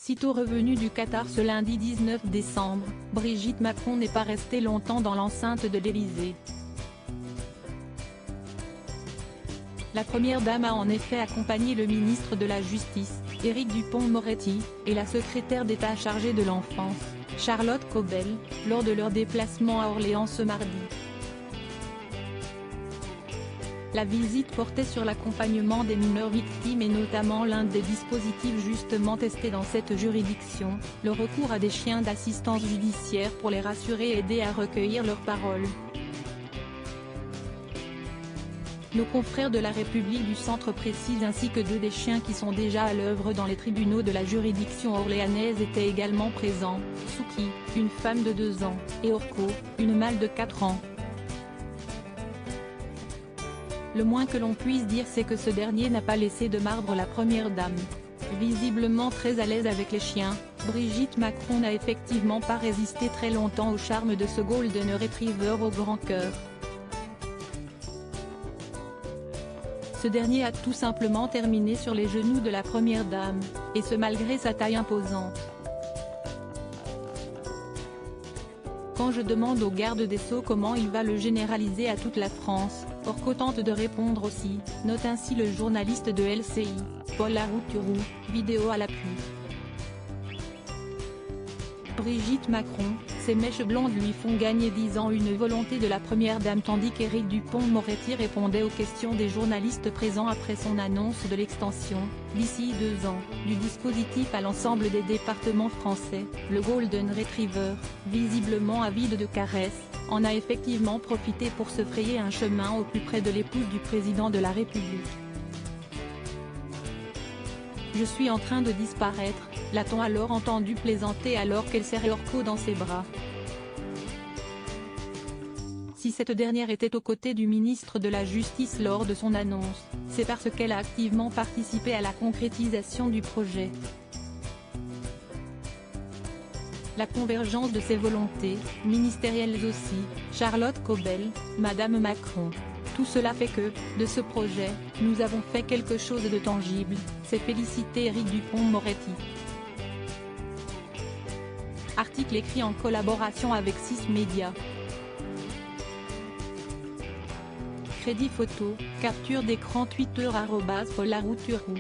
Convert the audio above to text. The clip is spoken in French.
Sitôt revenue du Qatar ce lundi 19 décembre, Brigitte Macron n'est pas restée longtemps dans l'enceinte de l'Élysée. La première dame a en effet accompagné le ministre de la Justice, Éric Dupond-Moretti, et la secrétaire d'État chargée de l'enfance, Charlotte Caubel, lors de leur déplacement à Orléans ce mardi. La visite portait sur l'accompagnement des mineurs victimes et notamment l'un des dispositifs justement testés dans cette juridiction, le recours à des chiens d'assistance judiciaire pour les rassurer et aider à recueillir leurs paroles. Nos confrères de La République du Centre précisent ainsi que 2 des chiens qui sont déjà à l'œuvre dans les tribunaux de la juridiction orléanaise étaient également présents, Souki, une femme de 2 ans, et Orko, une mâle de 4 ans. Le moins que l'on puisse dire c'est que ce dernier n'a pas laissé de marbre la première dame. Visiblement très à l'aise avec les chiens, Brigitte Macron n'a effectivement pas résisté très longtemps au charme de ce Golden Retriever au grand cœur. Ce dernier a tout simplement terminé sur les genoux de la première dame, et ce malgré sa taille imposante. Quand je demande au garde des Sceaux comment il va le généraliser à toute la France, Orko tente de répondre aussi, note ainsi le journaliste de LCI, Paul Larouturou, vidéo à l'appui. Brigitte Macron, ses mèches blondes lui font gagner 10 ans, une volonté de la première dame, tandis qu'Éric Dupond-Moretti répondait aux questions des journalistes présents après son annonce de l'extension, d'ici 2 ans, du dispositif à l'ensemble des départements français. Le Golden Retriever, visiblement avide de caresses, en a effectivement profité pour se frayer un chemin au plus près de l'épouse du président de la République. « Je suis en train de disparaître », l'a-t-on alors entendu plaisanter alors qu'elle serrait Orko dans ses bras. Si cette dernière était aux côtés du ministre de la Justice lors de son annonce, c'est parce qu'elle a activement participé à la concrétisation du projet. La convergence de ses volontés, ministérielles aussi, Charlotte Caubel, Madame Macron. Tout cela fait que, de ce projet, nous avons fait quelque chose de tangible, s'est félicité Éric Dupond-Moretti. Article écrit en collaboration avec 6 médias. Crédit photo, capture d'écran Twitter @Paul Larouturou.